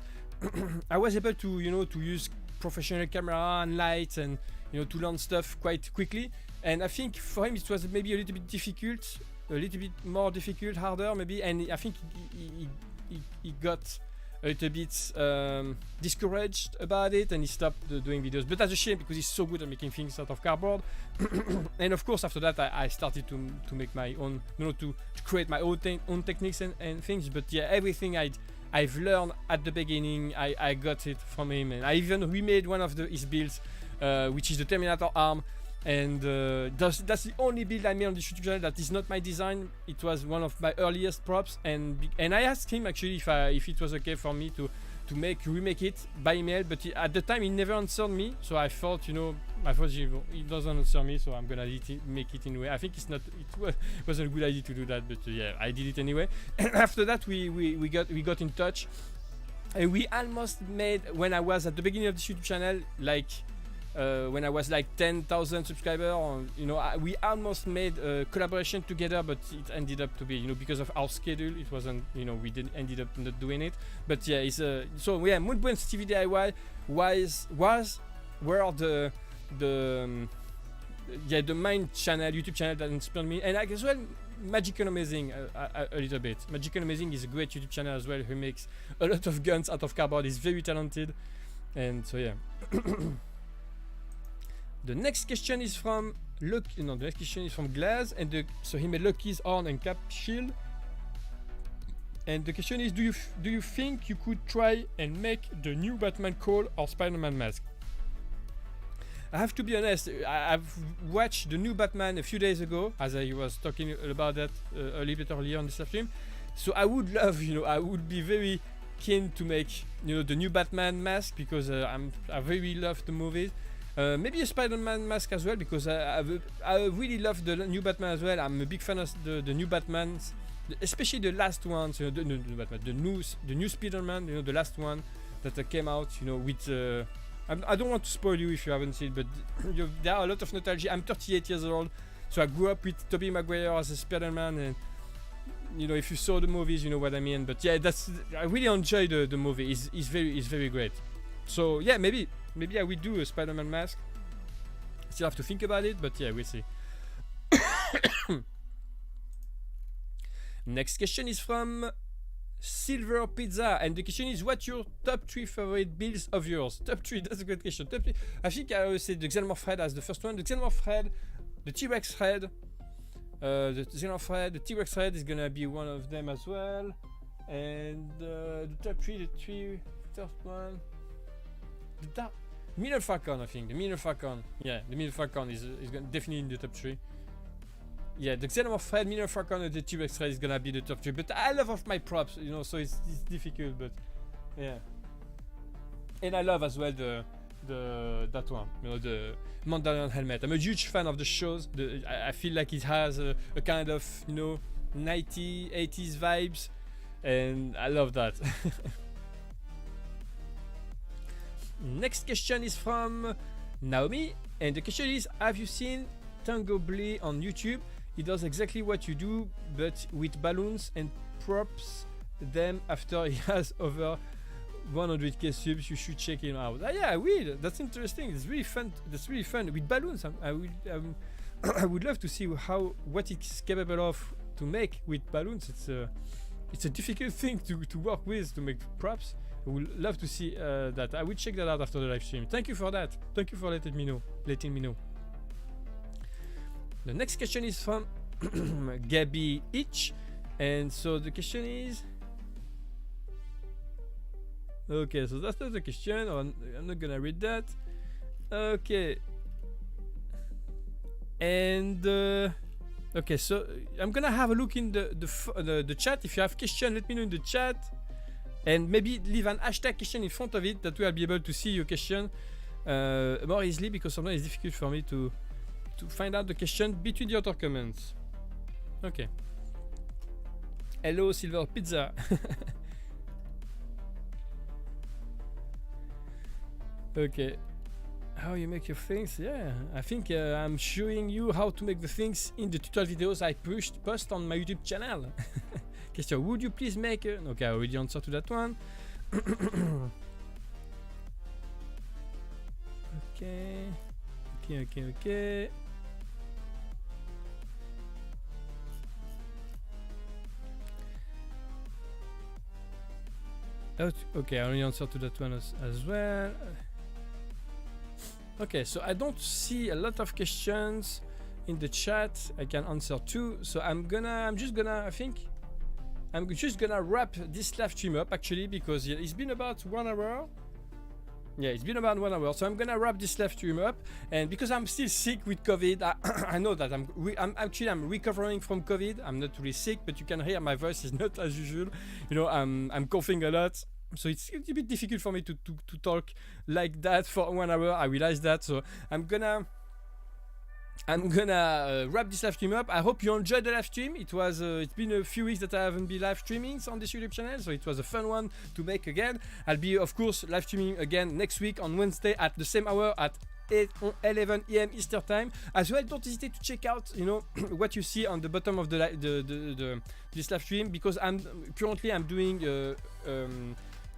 I was able to, you know, to use professional camera and lights and, you know, to learn stuff quite quickly. And I think for him it was maybe a little bit difficult, a little bit more difficult, harder maybe, and I think he got a little bit discouraged about it, and he stopped doing videos. But that's a shame, because he's so good at making things out of cardboard. And of course after that I started to make my own, you know, to create my own techniques and things. But yeah, everything I've learned at the beginning, I got it from him, and I even remade one of his builds, which is the Terminator arm. And that's the only build I made on the YouTube channel that is not my design. It was one of my earliest props, and I asked him actually if it was okay for me to remake it by email, but at the time he never answered me, so I thought he doesn't answer me, so I'm gonna make it anyway. I think it wasn't a good idea to do that, but yeah, I did it anyway. And after that we got in touch, and we almost made, when I was at the beginning of this YouTube channel, like when I was like 10,000 subscribers, you know, we almost made a collaboration together, but it ended up to be, you know, because of our schedule, it wasn't, you know, we ended up not doing it. But yeah, it's so yeah, Mood Brain's TV DIY were the main channel, YouTube channel that inspired me, and as well Magic and Amazing a little bit. Magic and Amazing is a great YouTube channel as well, who makes a lot of guns out of cardboard. He's very talented, and so yeah. The next question is from Glass, and so he made Loki's horn and cap shield. And the question is, do you think you could try and make the new Batman cowl or Spider-Man mask? I have to be honest. I've watched the new Batman a few days ago, as I was talking about that a little bit earlier on this live stream. So I would love, I would be very keen to make, the new Batman mask, because I really love the movies. Maybe a Spider-Man mask as well, because I really love the new Batman as well. I'm a big fan of the new Batmans, especially the last ones. The new Spider-Man. The last one that came out. With I don't want to spoil you if you haven't seen, but there are a lot of nostalgia. I'm 38 years old, so I grew up with Tobey Maguire as a Spider-Man, and if you saw the movies, you know what I mean. But yeah, I really enjoy the movie. It's very great. So yeah, maybe I will do a Spider-Man mask. Still have to think about it, but yeah, we'll see. Next question is from Silver Pizza, and the question is, what's your top 3 favorite builds of yours? Top 3, that's a good question. Top 3, I think I always say the Xenomorph Head as the first one. The Xenomorph Head, the T-Rex Head, the Xenomorph Head, the T-Rex Head is gonna be one of them as well. And the top 3, the first one, the Middle Falcon, I think. The Middle Falcon, yeah, the Middle Falcon is definitely in the top 3. Yeah, the Xenomorph Head, Middle Falcon, and the T-Rex Head is gonna be the top 3. But I love my props, so it's difficult, but yeah. And I love as well that one, the Mandalorian helmet. I'm a huge fan of the shows. I feel like it has a kind of 90s, 80s vibes, and I love that. Next question is from Naomi, and the question is, have you seen Tango Blee on YouTube? He does exactly what you do, but with balloons, and props them after he has over 100k subs. You should check him out. Yeah, I will. That's interesting. It's really fun. That's really fun with balloons. I would love to see what it's capable of to make with balloons. It's a difficult thing to work with, to make props. I would love to see that. I will check that out after the live stream. Thank you for that. Thank you for letting me know. The next question is from Gabby Itch, and so the question is, okay, so that's not the question. I'm not gonna read that. Okay, and okay, so I'm gonna have a look in the chat. If you have question, let me know in the chat, and maybe leave an hashtag question in front of it. That way I'll be able to see your question more easily, because sometimes it's difficult for me to find out the question between the other comments. Okay. Hello, Silver Pizza. Okay. How you make your things? Yeah, I think I'm showing you how to make the things in the tutorial videos I post on my YouTube channel. Question, would you please make a... Okay, I already answered to that one. Okay. Okay, I only answered to that one as well. Okay, so I don't see a lot of questions in the chat I can answer to, so I'm just gonna wrap this live stream up, actually, because it's been about 1 hour. Yeah, it's been about 1 hour, so I'm gonna wrap this live stream up. And because I'm still sick with COVID, I know that I'm recovering from COVID. I'm not really sick, but you can hear my voice is not as usual. I'm coughing a lot, so it's a bit difficult for me to talk like that for 1 hour. I realize that, so I'm gonna wrap this live stream up. I hope you enjoyed the live stream. It's been a few weeks that I haven't been live streaming on this YouTube channel, so it was a fun one to make again. I'll be, of course, live streaming again next week on Wednesday at the same hour at 11 AM Eastern time. As well, don't hesitate to check out, what you see on the bottom of this live stream, because I'm doing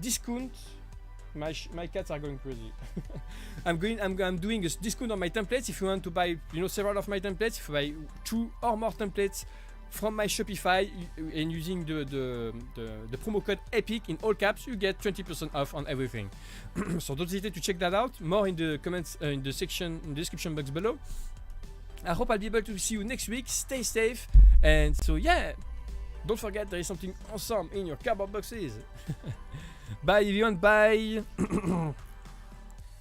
discount. My cats are going crazy. I'm doing a discount on my templates. If you want to buy, several of my templates, if you buy 2 or more templates from my Shopify and using the promo code EPIC in all caps, you get 20% off on everything. So don't hesitate to check that out. More in the comments, in the description box below. I hope I'll be able to see you next week. Stay safe, and so yeah, don't forget there is something awesome in your cardboard boxes. Bye everyone, bye.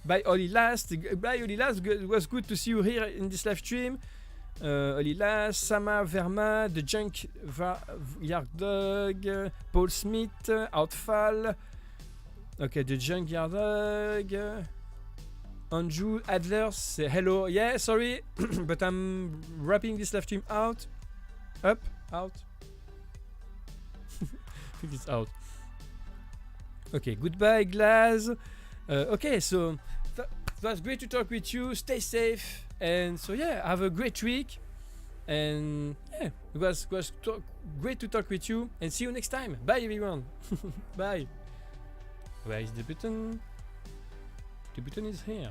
Bye Oli Last. Bye Oli Last. It was good to see you here in this live stream. Oli Last, Sama Verma, The Junk Yard Dog, Paul Smith, Outfall. Okay, The Junk Yard Dog. Andrew Adler say hello. Yeah, sorry, but I'm wrapping this live stream out. Up, out. I think it's out. Okay, goodbye, Glaz. Okay, so it was great to talk with you. Stay safe, and so yeah, have a great week. And yeah, it was great to talk with you. And see you next time. Bye, everyone. Bye. Where is the button? The button is here.